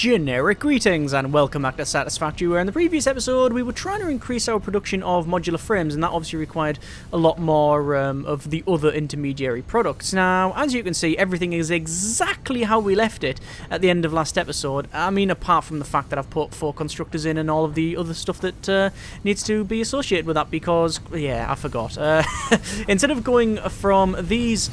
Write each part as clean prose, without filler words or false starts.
Generic greetings and welcome back to Satisfactory, where in the previous episode we were trying to increase our production of modular frames, and that obviously required a lot more of the other intermediary products. Now, as you can see, everything is exactly how we left it at the end of last episode. I mean, apart from the fact that I've put 4 constructors in and all of the other stuff that needs to be associated with that, because, yeah, I forgot. Instead of going from these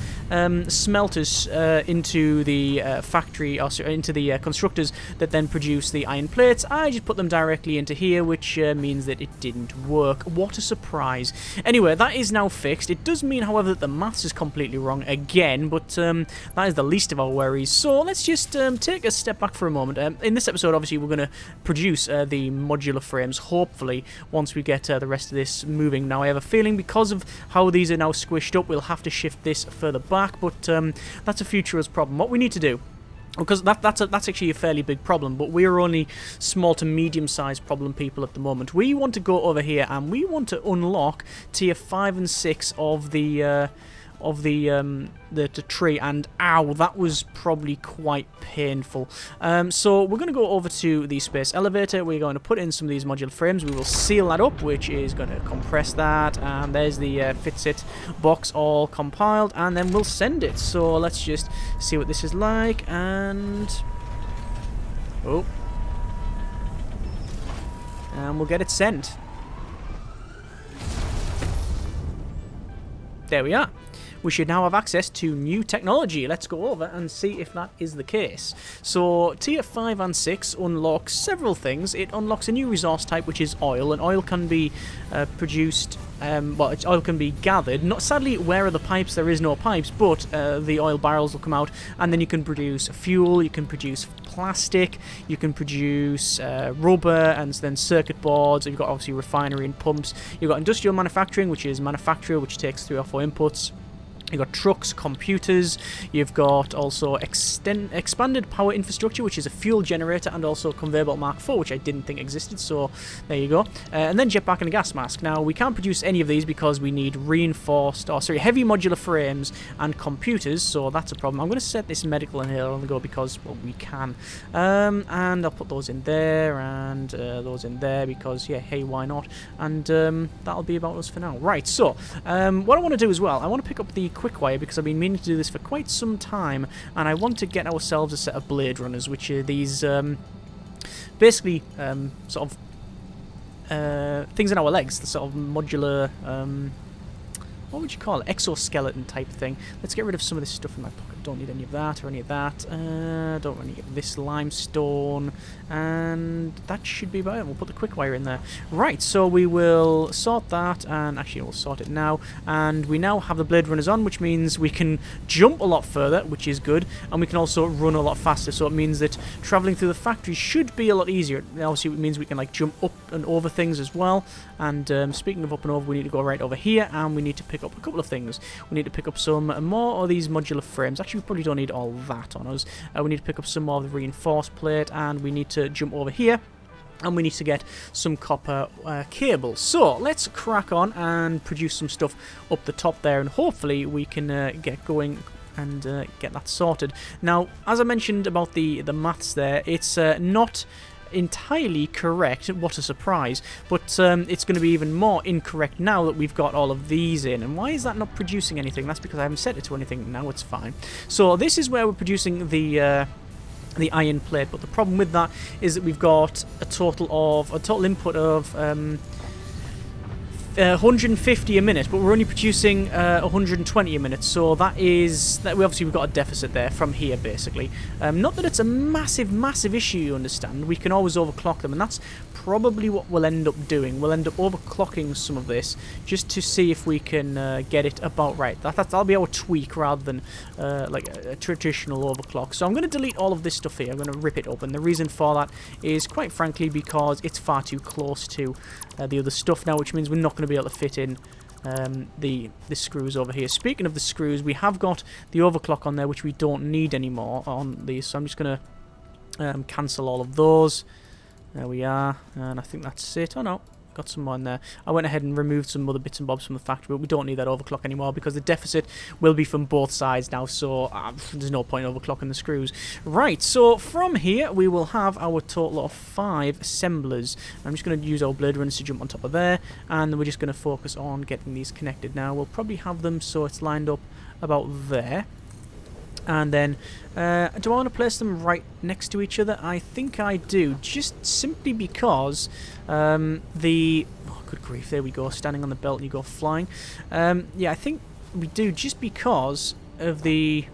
smelters into the factory, or into the constructors that then produce the iron plates, I just put them directly into here, which means that it didn't work. What a surprise. Anyway, that is now fixed. It does mean, however, that the maths is completely wrong again, but that is the least of our worries. So let's just take a step back for a moment. In this episode, obviously, we're going to produce the modular frames, hopefully, once we get the rest of this moving. Now, I have a feeling because of how these are now squished up, we'll have to shift this further back, but that's a futurist problem. What we need to do, because that's actually a fairly big problem, but we're only small to medium-sized problem people at the moment. We want to go over here and we want to unlock tier 5 and 6 of the tree, and ow, that was probably quite painful. So we're going to go over to the space elevator. We're going to put in some of these modular frames. We will seal that up, which is going to compress that, and there's the FICSIT box all compiled, and then we'll send it. So let's just see what this is like, and we'll get it sent. There we are. We should now have access to new technology. Let's go over and see if that is the case. So, tier 5 and 6 unlocks several things. It unlocks a new resource type, which is oil, and oil can be produced, oil can be gathered. Not sadly, where are the pipes? There is no pipes, but the oil barrels will come out, and then you can produce fuel, you can produce plastic, you can produce rubber, and then circuit boards. You've got obviously refinery and pumps. You've got industrial manufacturing, which is manufacturer, which takes 3 or 4 inputs. You've got trucks, computers, you've got also expanded power infrastructure, which is a fuel generator, and also conveyor belt Mark IV, which I didn't think existed, so there you go. And then jetpack and a gas mask. Now, we can't produce any of these because we need heavy modular frames and computers, so that's a problem. I'm going to set this medical in here on the go because, well, we can. And I'll put those in there, and those in there, because, yeah, hey, why not? And that'll be about us for now. Right, so, what I want to do as well, I want to pick up the quick wire, because I've been meaning to do this for quite some time, and I want to get ourselves a set of blade runners, which are these basically sort of things in our legs, the sort of modular what would you call it, exoskeleton type thing. Let's get rid of some of this stuff in my pocket. Don't need any of that or any of that. Don't really get this limestone, and that should be about it. We'll put the quick wire in there. Right, so we will sort that, and actually we'll sort it now, and we now have the blade runners on, which means we can jump a lot further, which is good, and we can also run a lot faster, so it means that travelling through the factory should be a lot easier. Obviously it means we can like jump up and over things as well, and speaking of up and over, we need to go right over here, and we need to pick up a couple of things. We need to pick up some more of these modular frames. Actually, we probably don't need all that on us. We need to pick up some more of the reinforced plate, and we need to jump over here, and we need to get some copper cable. So let's crack on and produce some stuff up the top there, and hopefully we can get going and get that sorted. Now, as I mentioned about the maths there, it's not entirely correct. What a surprise. But it's going to be even more incorrect now that we've got all of these in. And why is that not producing anything? That's because I haven't set it to anything. Now it's fine. So this is where we're producing the iron plate, but the problem with that is that we've got a total input of 150 a minute, but we're only producing 120 a minute, so we've got a deficit there from here, basically. Not that it's a massive issue, you understand. We can always overclock them, and that's probably what we'll end up doing. We'll end up overclocking some of this just to see if we can get it about right. That'll be our tweak rather than like a traditional overclock. So I'm going to delete all of this stuff here. I'm going to rip it open. The reason for that is, quite frankly, because it's far too close to the other stuff now, which means we're not going to be able to fit in the screws over here. Speaking of the screws, we have got the overclock on there, which we don't need anymore on these, so I'm just going to cancel all of those. There we are, and I think that's it. Oh no, got some more in there. I went ahead and removed some other bits and bobs from the factory, but we don't need that overclock anymore because the deficit will be from both sides now, so there's no point overclocking the screws. Right, so from here we will have our total of 5 assemblers. I'm just going to use our blade runners to jump on top of there, and then we're just going to focus on getting these connected now. We'll probably have them so it's lined up about there. And then, do I want to place them right next to each other? I think I do, just simply because oh, good grief, there we go, standing on the belt and you go flying. Yeah, I think we do, just because of the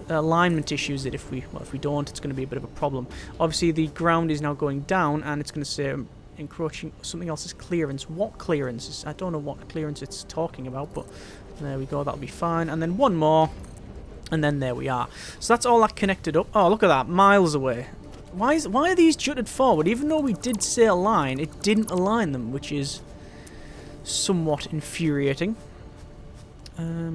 alignment issues that if we don't, it's going to be a bit of a problem. Obviously, the ground is now going down, and it's going to say encroaching something else's clearance. What clearance? I don't know what clearance it's talking about, but there we go, that'll be fine. And then one more. And then there we are. So that's all that connected up. Oh, look at that, miles away. Why are these jutted forward? Even though we did say align, it didn't align them, which is somewhat infuriating.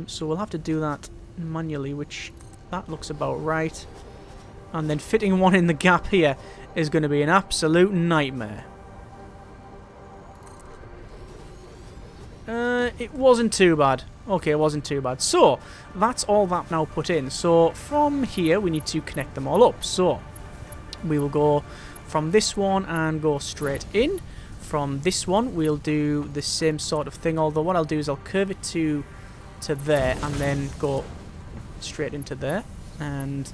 So we'll have to do that manually, which that looks about right. And then fitting one in the gap here is going to be an absolute nightmare. It wasn't too bad. Okay, it wasn't too bad. So, that's all that now put in. So, from here, we need to connect them all up. So, we will go from this one and go straight in. From this one, we'll do the same sort of thing. Although, what I'll do is I'll curve it to there and then go straight into there. And,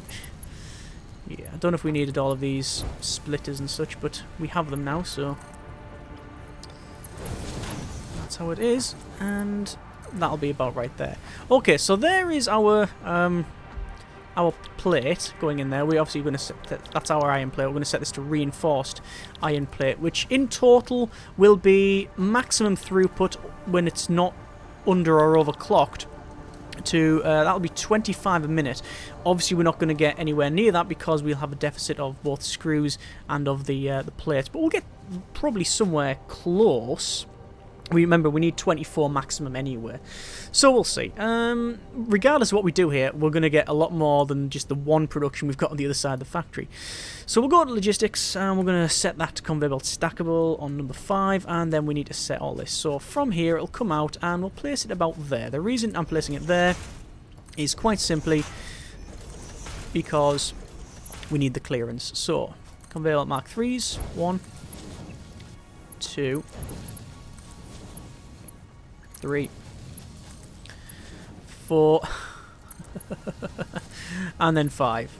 yeah, I don't know if we needed all of these splitters and such, but we have them now, so that's how it is. And that'll be about right there. Okay, so there is our plate going in there. We're obviously going to set that's our iron plate. We're going to set this to reinforced iron plate, which in total will be maximum throughput when it's not under or overclocked. To that'll be 25 a minute. Obviously, we're not going to get anywhere near that because we'll have a deficit of both screws and of the plates. But we'll get probably somewhere close. Remember, we need 24 maximum anyway. So we'll see. Regardless of what we do here, we're going to get a lot more than just the one production we've got on the other side of the factory. So we'll go to logistics, and we're going to set that to conveyor belt stackable on number 5, and then we need to set all this. So from here, it'll come out, and we'll place it about there. The reason I'm placing it there is quite simply because we need the clearance. So, conveyor belt mark 3s. 1, 2, 3, 4, and then 5.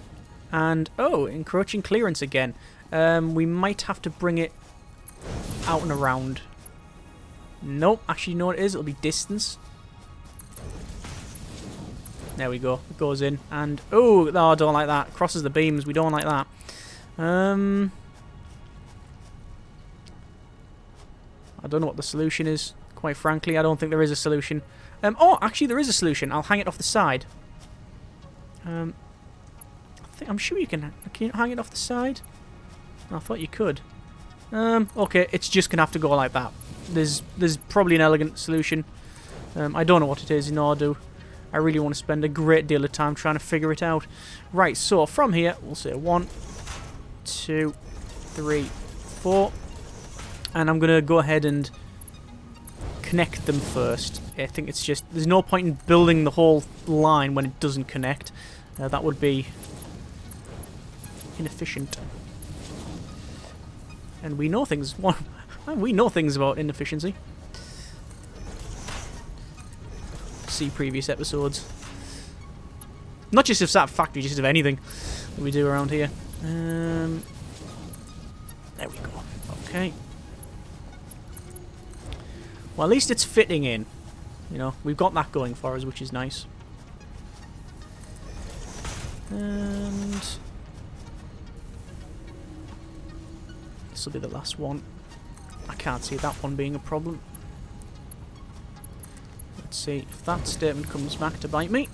And, oh, encroaching clearance again. We might have to bring it out and around. Nope, actually, you know what it is? It'll be distance. There we go. It goes in. And, oh, no, I don't like that. Crosses the beams. We don't like that. I don't know what the solution is. Quite frankly, I don't think there is a solution. Oh, actually, there is a solution. I'll hang it off the side. I'm sure you can. Can you hang it off the side? I thought you could. Okay, it's just gonna have to go like that. There's probably an elegant solution. I don't know what it is, nor do I really want to spend a great deal of time trying to figure it out. Right, so from here, we'll say 1, 2, 3, 4, and I'm gonna go ahead and connect them first. I think it's just, there's no point in building the whole line when it doesn't connect. That would be inefficient. And we know things. We know things about inefficiency. See previous episodes. Not just of Satisfactory, just of anything that we do around here. There we go. Okay. Well, at least it's fitting in. You know, we've got that going for us, which is nice. And this will be the last one. I can't see that one being a problem. Let's see if that statement comes back to bite me.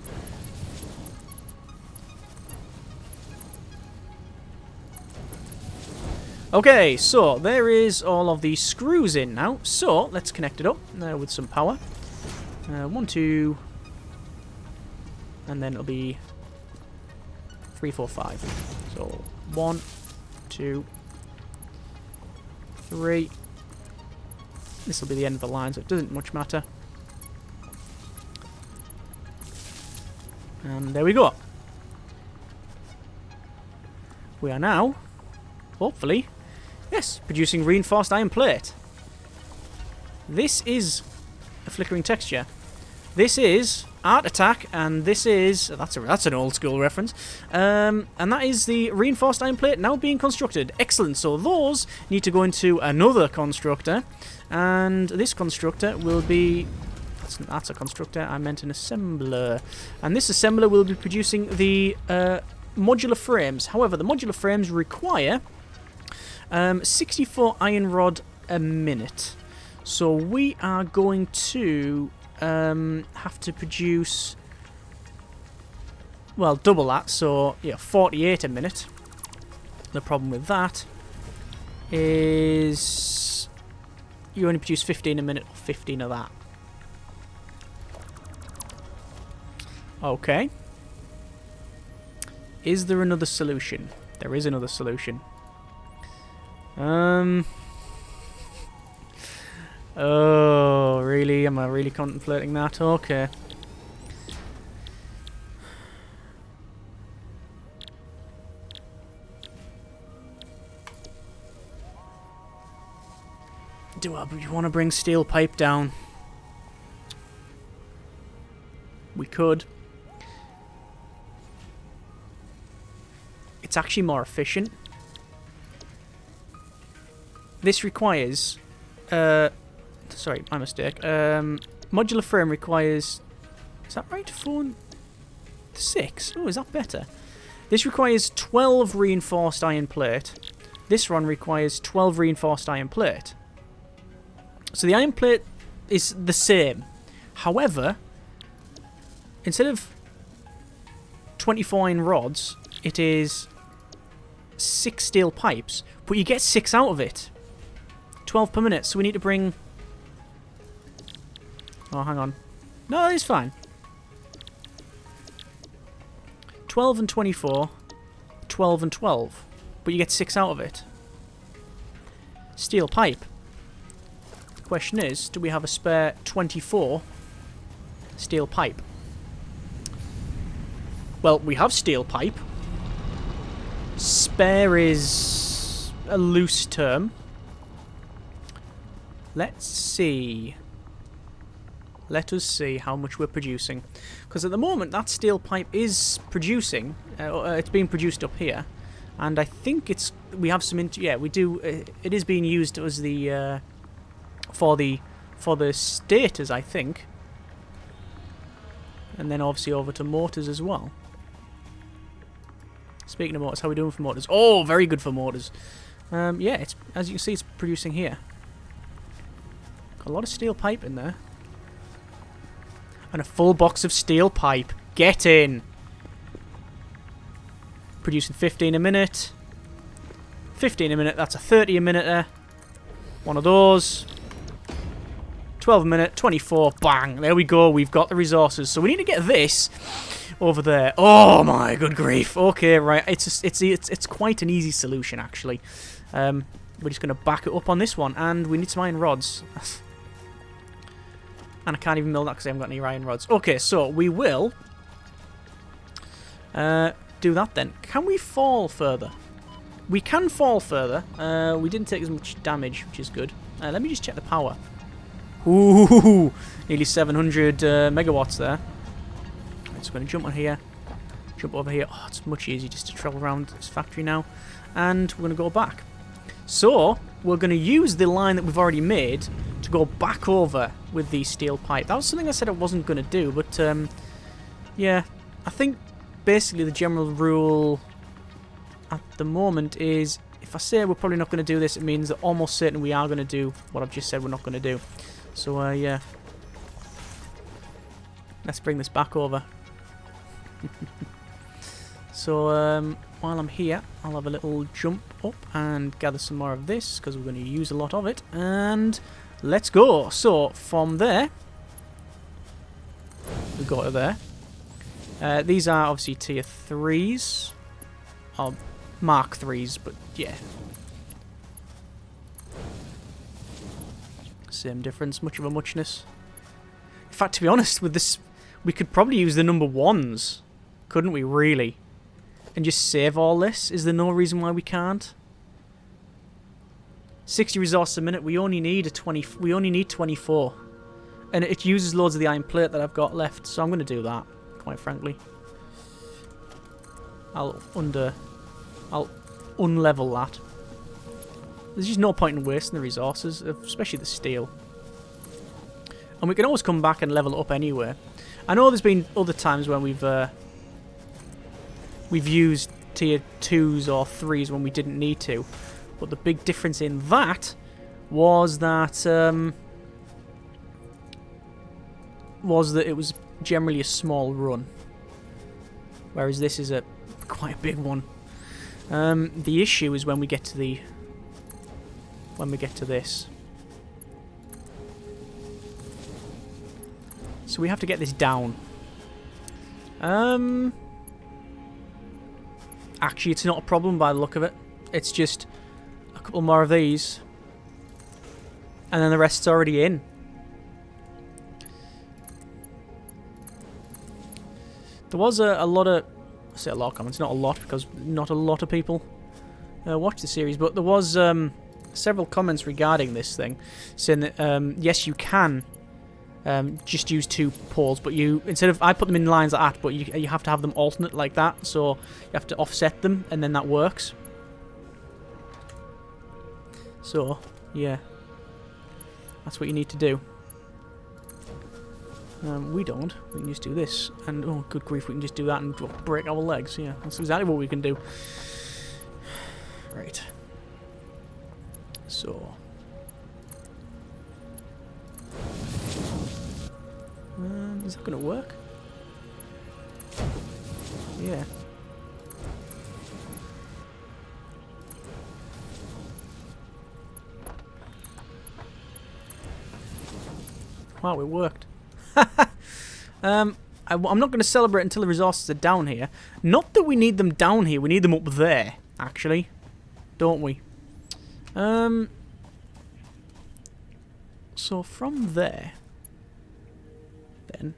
Okay, so there is all of the screws in now. So let's connect it up with some power. 1, 2, and then it'll be 3, 4, 5. So 1, 2, 3, This will be the end of the line, so it doesn't much matter. And there we go. We are now, hopefully, yes, producing reinforced iron plate. This is a flickering texture. This is Art Attack, and this is... That's an old school reference. And that is the reinforced iron plate now being constructed. Excellent. So those need to go into another constructor. And this constructor will be... That's a constructor. I meant an assembler. And this assembler will be producing the modular frames. However, the modular frames require 64 iron rod a minute. So we are going to... have to produce, well, double that, so yeah, 48 a minute. The problem with that is you only produce 15 a minute, or 15 of that. Okay. Is there another solution? There is another solution. Oh, really? Am I really contemplating that? Okay. Do I want to bring steel pipe down? We could. It's actually more efficient. This requires... sorry, my mistake. Modular frame requires... Is that right? 4 6? Oh, is that better? This requires 12 reinforced iron plate. This one requires 12 reinforced iron plate. So the iron plate is the same. However, instead of 24 iron rods, it is 6 steel pipes. But you get 6 out of it. 12 per minute. So we need to bring... Oh, hang on. No, it's fine. 12 and 24. 12 and 12. But you get 6 out of it. Steel pipe. The question is, do we have a spare 24 steel pipe? Well, we have steel pipe. Spare is a loose term. Let's see. Let us see how much we're producing. Because at the moment, that steel pipe is producing. It's being produced up here. And I think it's... We have some... Yeah, we do... it is being used as the... for the stators, I think. And then obviously over to mortars as well. Speaking of motors, how are we doing for motors? Oh, very good for motors. Yeah, it's, as you can see, it's producing here. Got a lot of steel pipe in there. And a full box of steel pipe. Get in! Producing 15 a minute. 15 a minute, that's a 30 a minute there. One of those. 12 a minute, 24, bang! There we go, we've got the resources. So we need to get this over there. Oh my good grief. Okay, right, it's quite an easy solution, actually. We're just going to back it up on this one. And we need some iron rods. And I can't even mill that because I haven't got any iron rods. Okay, so we will do that then. Can we fall further? We can fall further. We didn't take as much damage, which is good. Let me just check the power. Ooh, nearly 700 megawatts there. I'm just going to jump on here. Jump over here. Oh, it's much easier just to travel around this factory now. And we're going to go back. So, we're going to use the line that we've already made to go back over with the steel pipe. That was something I said I wasn't going to do, but yeah, I think basically the general rule at the moment is if I say we're probably not going to do this, it means that almost certain we are going to do what I've just said we're not going to do. So yeah, let's bring this back over. So while I'm here, I'll have a little jump up and gather some more of this because we're going to use a lot of it. And let's go. So from there, we go to there. These are obviously tier 3s, or Mark 3s, but yeah. Same difference, much of a muchness. In fact, to be honest, with this, we could probably use the number 1s, couldn't we, really? And just save all this? Is there no reason why we can't? 60 resources a minute, we only need 24. And it uses loads of the iron plate that I've got left, so I'm going to do that, quite frankly. I'll unlevel that. There's just no point in wasting the resources, especially the steel. And we can always come back and level it up anyway. I know there's been other times when we've used tier 2s or 3s when we didn't need to. But the big difference in that was that it was generally a small run, whereas this is quite a big one. The issue is when we get to this. So we have to get this down. Actually, it's not a problem by the look of it. It's just a couple more of these, and then the rest's already in. There was a lot of... I say a lot of comments, not a lot, because not a lot of people watch the series, but there was several comments regarding this thing, saying that, yes, you can just use 2 poles, but instead of... I put them in lines like that, but you have to have them alternate like that, so you have to offset them, and then that works. So, yeah. That's what you need to do. We don't. We can just do this. And, oh, good grief, we can just do that and break our legs. Yeah, that's exactly what we can do. Right. So. Is that going to work? Yeah. Wow, it worked. I'm not going to celebrate until the resources are down here. Not that we need them down here, we need them up there, actually. Don't we? So from there, then,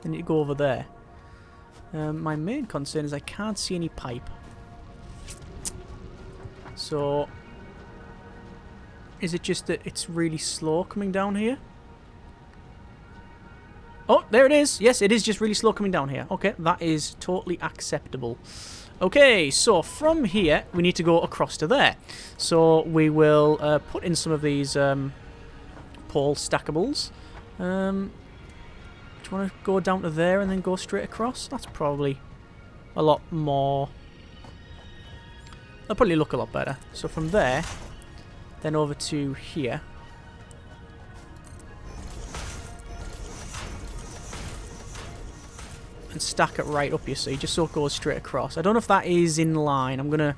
you go over there. My main concern is I can't see any pipe. So, is it just that it's really slow coming down here? Oh, there it is. Yes, it is just really slow coming down here. Okay, that is totally acceptable. Okay, so from here, we need to go across to there. So, we will put in some of these pole stackables. Do you want to go down to there and then go straight across? That's probably a lot more... That'll probably look a lot better. So from there, then over to here. And stack it right up, you see, just so it goes straight across. I don't know if that is in line. I'm gonna...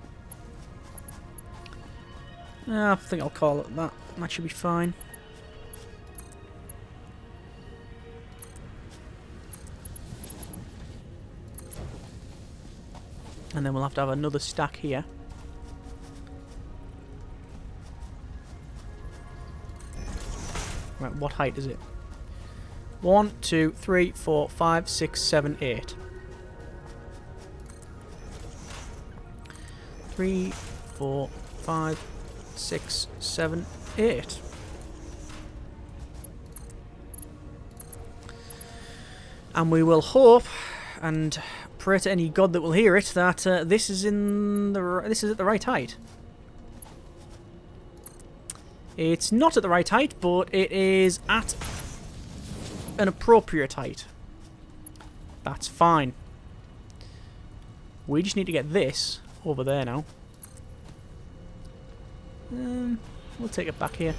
I think I'll call it that. That should be fine. And then we'll have to have another stack here. Right, what height is it? 1, 2, 3, 4, 5, 6, 7, 8. 3, 4, 5, 6, 7, 8. And we will hope and pray to any god that will hear it that this is at the right height. It's not at the right height, but it is at an appropriate height. That's fine. We just need to get this over there now. We'll take it back here.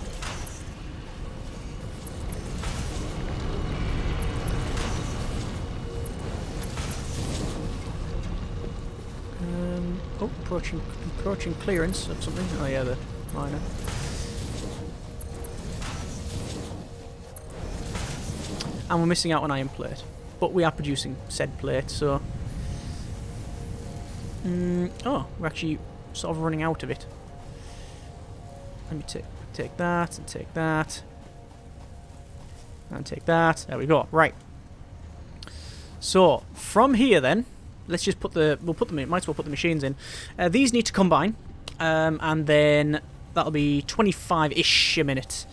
Oh, approaching clearance of something. Oh yeah, the miner. And we're missing out on iron plate, but we are producing said plate, so Oh, we're actually sort of running out of it. Let me take that, and take that. And take that. There we go. Right. So, from here then, let's just put the... might as well put the machines in. These need to combine. And then that'll be 25-ish a minute.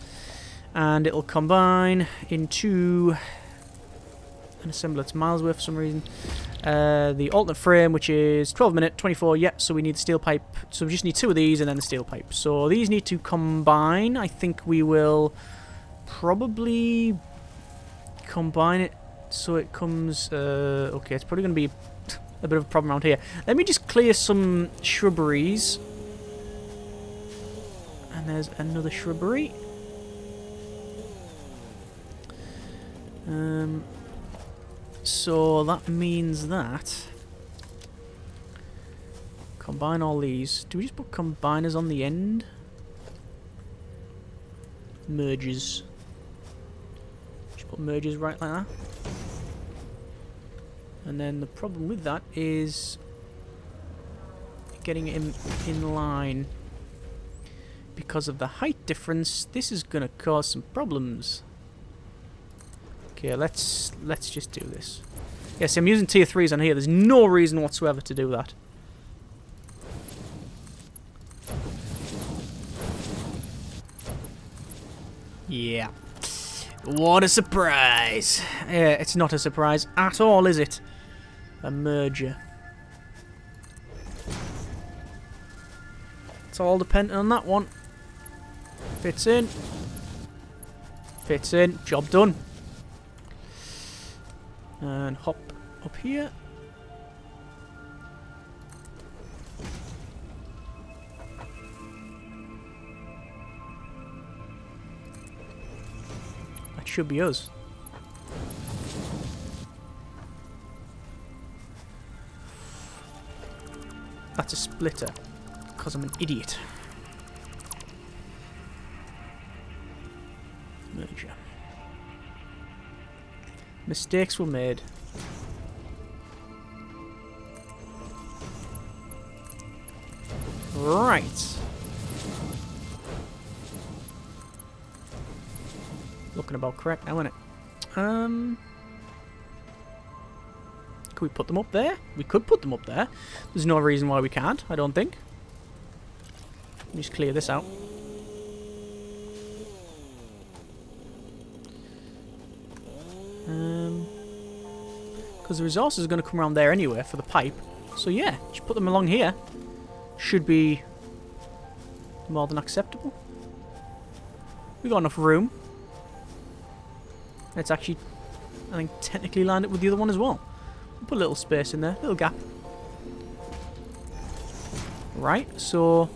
And it'll combine into an assembler to miles worth for some reason. The alternate frame, which is 12 minute, 24, yep, so we need the steel pipe. So we just need 2 of these and then the steel pipe. So these need to combine. I think we will probably combine it so it comes... okay, it's probably going to be a bit of a problem around here. Let me just clear some shrubberies. And there's another shrubbery. So that means that combine all these. Do we just put combiners on the end? Merges. Just put merges right like that. And then the problem with that is getting it in line. Because of the height difference, this is going to cause some problems. Okay, let's just do this. Yes, I'm using tier 3s on here. There's no reason whatsoever to do that. Yeah. What a surprise. Yeah, it's not a surprise at all, is it? A merger. It's all dependent on that one. Fits in. Fits in. Job done. And hop up here. That should be us. That's a splitter. Because I'm an idiot. Merger. Mistakes were made. Right. Looking about correct now, isn't it? Can we put them up there? We could put them up there. There's no reason why we can't, I don't think. Let me just clear this out. Because the resources are going to come around there anyway for the pipe. So yeah, just put them along here. Should be more than acceptable. We got enough room. It's actually, I think, technically lined up with the other one as well. We'll put a little space in there, little gap. Right, so...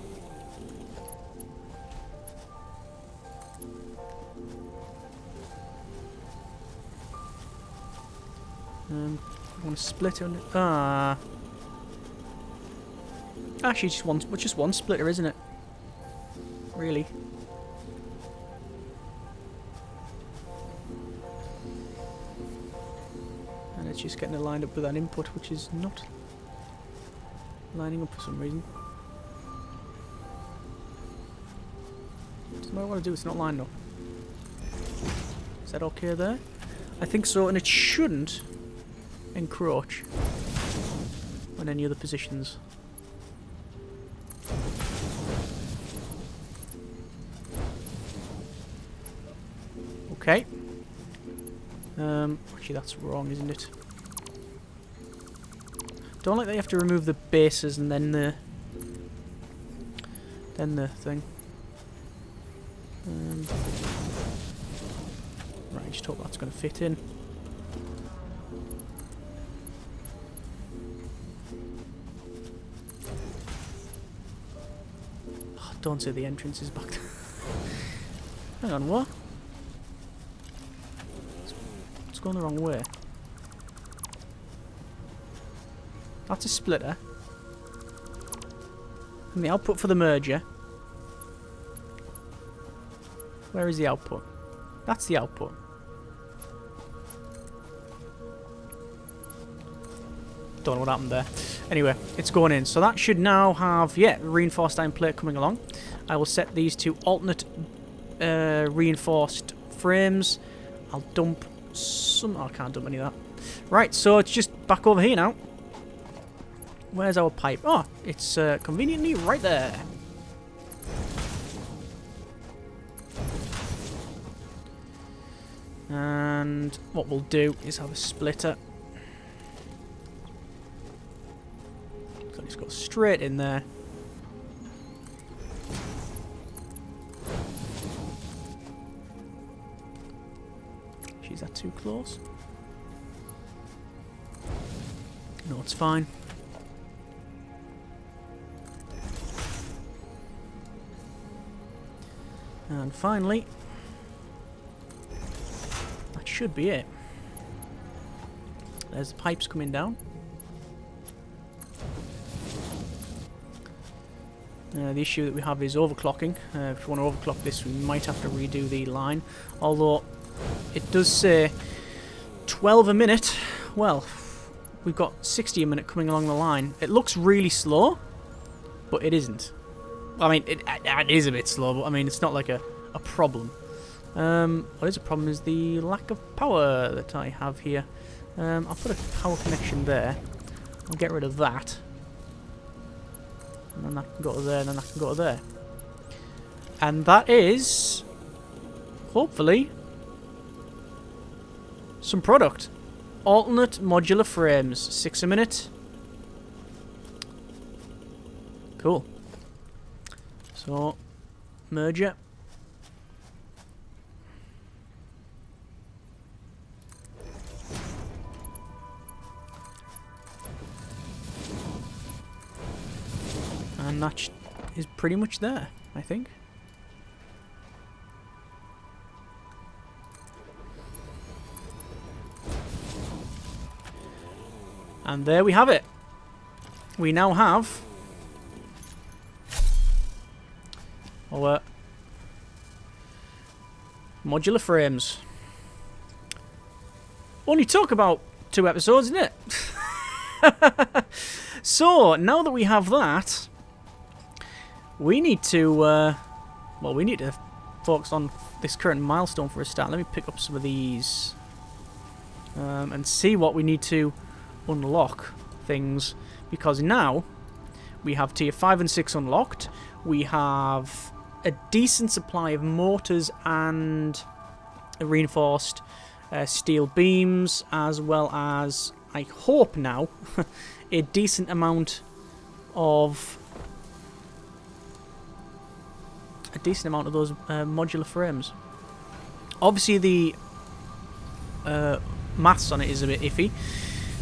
I want to split it. Actually, just one splitter, isn't it? Really. And it's just getting it lined up with that input, which is not lining up for some reason. Doesn't matter what I do, it's not lined up. Is that okay there? I think so, and it shouldn't encroach on any other positions. Okay. Actually that's wrong, isn't it? Don't like that you have to remove the bases and then the thing. Right, just hope that's going to fit in. Oh, don't say the entrance is back there. Hang on, what? It's going the wrong way. That's a splitter. And the output for the merger. Where is the output? That's the output. Don't know what happened there. Anyway, it's going in. So that should now have, yeah, reinforced iron plate coming along. I will set these to alternate reinforced frames. I'll dump some... Oh, I can't dump any of that. Right, so it's just back over here now. Where's our pipe? Oh, it's conveniently right there. And what we'll do is have a splitter. So it's got straight in there. Is that too close? No, it's fine. And finally, that should be it. There's the pipes coming down. The issue that we have is overclocking. If we want to overclock this, we might have to redo the line. Although it does say 12 a minute. Well, we've got 60 a minute coming along the line. It looks really slow, but it isn't. I mean, it is a bit slow, but I mean, it's not like a problem. What is a problem is the lack of power that I have here. I'll put a power connection there. I'll get rid of that. And then that can go to there, and then that can go to there. And that is, hopefully, some product. Alternate modular frames. 6 a minute. Cool. So, merger. And that is pretty much there, I think. And there we have it. We now have our modular frames. Only took about 2 episodes, didn't it? So, now that we have that, we need to, well, we need to focus on this current milestone for a start. Let me pick up some of these and see what we need to unlock things, because now we have tier 5 and 6 unlocked. We have a decent supply of mortars and reinforced steel beams, as well as, I hope now, a decent amount of those modular frames. Obviously the maths on it is a bit iffy.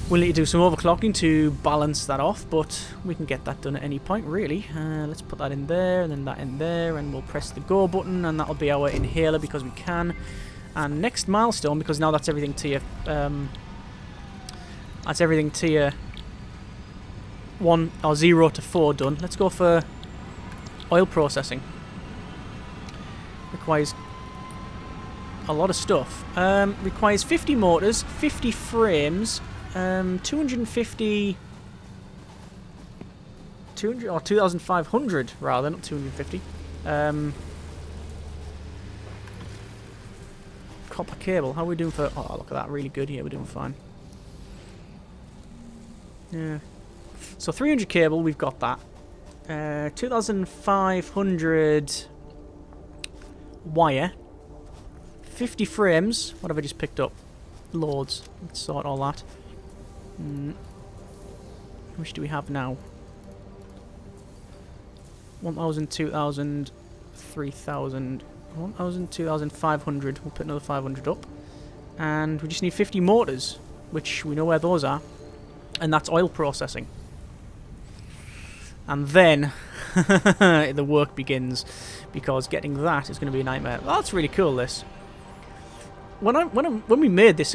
We'll need to do some overclocking to balance that off, but we can get that done at any point, really. Let's put that in there, and then that in there, and we'll press the go button, and that'll be our inhaler because we can. And next milestone, because now that's everything tier 1 or 0 to 4 done. Let's go for oil processing. Requires a lot of stuff. Requires 50 motors, 50 frames, 250... 200 or 2,500 rather, not 250. Copper cable. How are we doing for... Oh, look at that. Really good. Yeah, we're doing fine. Yeah. So 300 cable, we've got that. 2,500 wire. 50 frames. What have I just picked up? Loads. Let's sort all that. How much do we have now? 1,000, 2,000, 3,000, 1,000, 2,500. We'll put another 500 up. And we just need 50 motors, which we know where those are. And that's oil processing. And then the work begins, because getting that is going to be a nightmare. Oh, that's really cool, this. When we made this,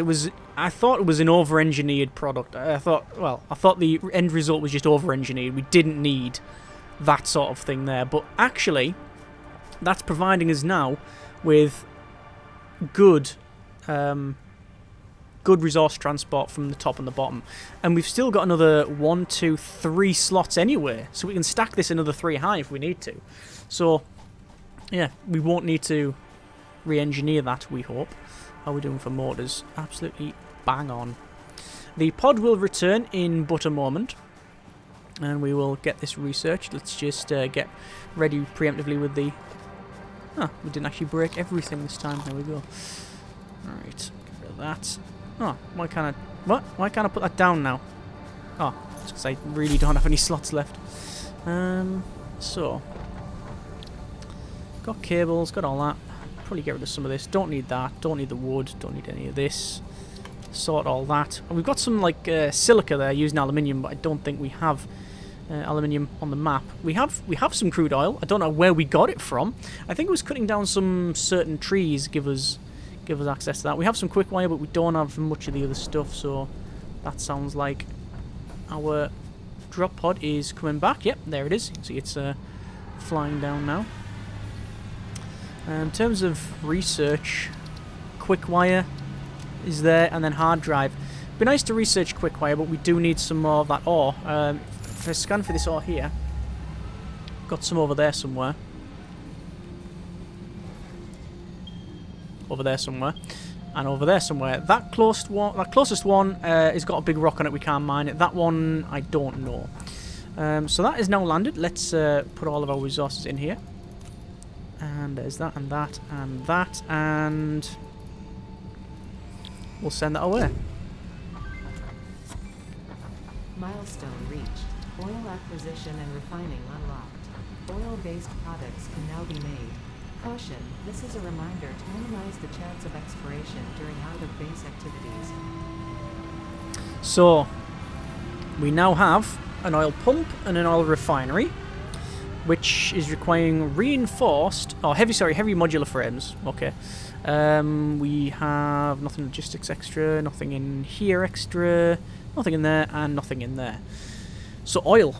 I thought it was an over-engineered product. I thought the end result was just over-engineered. We didn't need that sort of thing there, but actually, that's providing us now with good good resource transport from the top and the bottom. And we've still got another 1, 2, 3 slots anyway, so we can stack this another 3 high if we need to. So, yeah, we won't need to re-engineer that, we hope. How are we doing for motors? Absolutely bang on. The pod will return in but a moment, and we will get this researched. Let's just get ready preemptively with the... Oh, we didn't actually break everything this time. There we go. Alright, get rid of that. Oh, why can't I... What? Why can't I put that down now? Oh, it's because I really don't have any slots left. So... Got cables, got all that. Probably get rid of some of this. Don't need that. Don't need the wood. Don't need any of this. Sort all that. And we've got some, like, silica there using aluminium, but I don't think we have... aluminium on the map. We have some crude oil. I don't know where we got it from. I think it was cutting down some certain trees give us access to that. We have some quick wire, but we don't have much of the other stuff, so that sounds like our drop pod is coming back. Yep, there it is. You can see it's flying down now. In terms of research, quick wire is there, and then hard drive. It'd be nice to research quick wire, but we do need some more of that ore. If I scan for this ore here, got some over there somewhere. Over there somewhere. And over there somewhere. That closest one has got a big rock on it, we can't mine it. That one, I don't know. So that is now landed. Let's put all of our resources in here. And there's that and that and that, and we'll send that away. Milestone reached. Oil acquisition and refining unlocked. Oil-based products can now be made. Caution, this is a reminder to minimize the chance of expiration during out-of-base activities. So, we now have an oil pump and an oil refinery, which is requiring reinforced, heavy modular frames. Okay. We have nothing logistics extra, nothing in here extra, nothing in there, and nothing in there. So oil.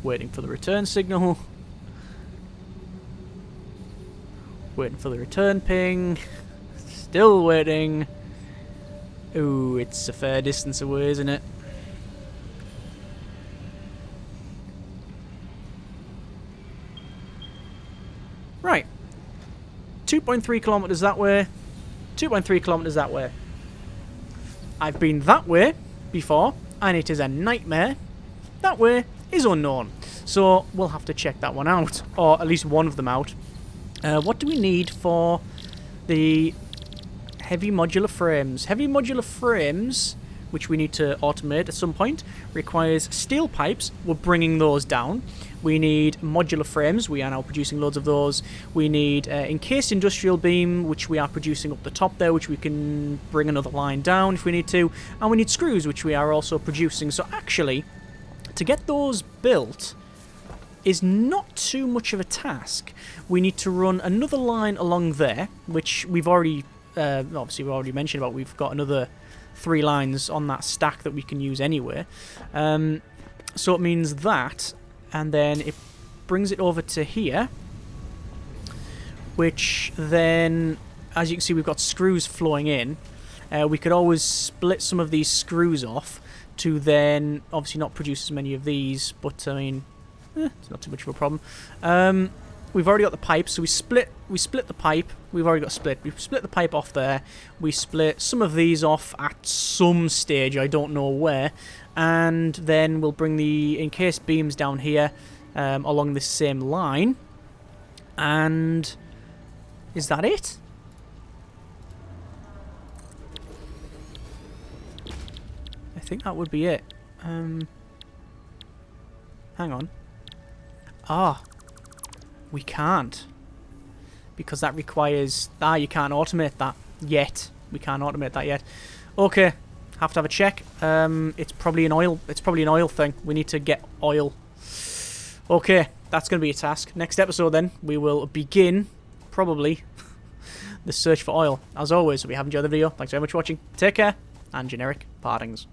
Waiting for the return signal. Waiting for the return ping. Still waiting. Ooh, it's a fair distance away, isn't it? Right. 2.3 kilometers that way. 2.3 kilometers that way. I've been that way before, and it is a nightmare. That way is unknown. So we'll have to check that one out, or at least one of them out. What do we need for the heavy modular frames? Heavy modular frames, which we need to automate at some point, requires steel pipes. We're bringing those down. We need modular frames. We are now producing loads of those. We need encased industrial beam, which we are producing up the top there, which we can bring another line down if we need to. And we need screws, which we are also producing. So actually, to get those built is not too much of a task. We need to run another line along there, which we've already... obviously we already mentioned about. We've got another 3 lines on that stack that we can use anyway. So it means that, and then it brings it over to here, which then, as you can see, we've got screws flowing in. We could always split some of these screws off to then obviously not produce as many of these, but I mean, it's not too much of a problem. We've already got the pipe, so we split the pipe. We've already got split. We split the pipe off there. We split some of these off at some stage, I don't know where, and then we'll bring the encased beams down here along this same line. And is that it? I think that would be it. Hang on. We can't. Because that requires... you can't automate that yet. We can't automate that yet. Okay. Have to have a check. It's probably an oil thing. We need to get oil. Okay. That's going to be a task. Next episode then, we will begin, probably, the search for oil. As always, if you have enjoyed the video, thanks very much for watching. Take care, and generic partings.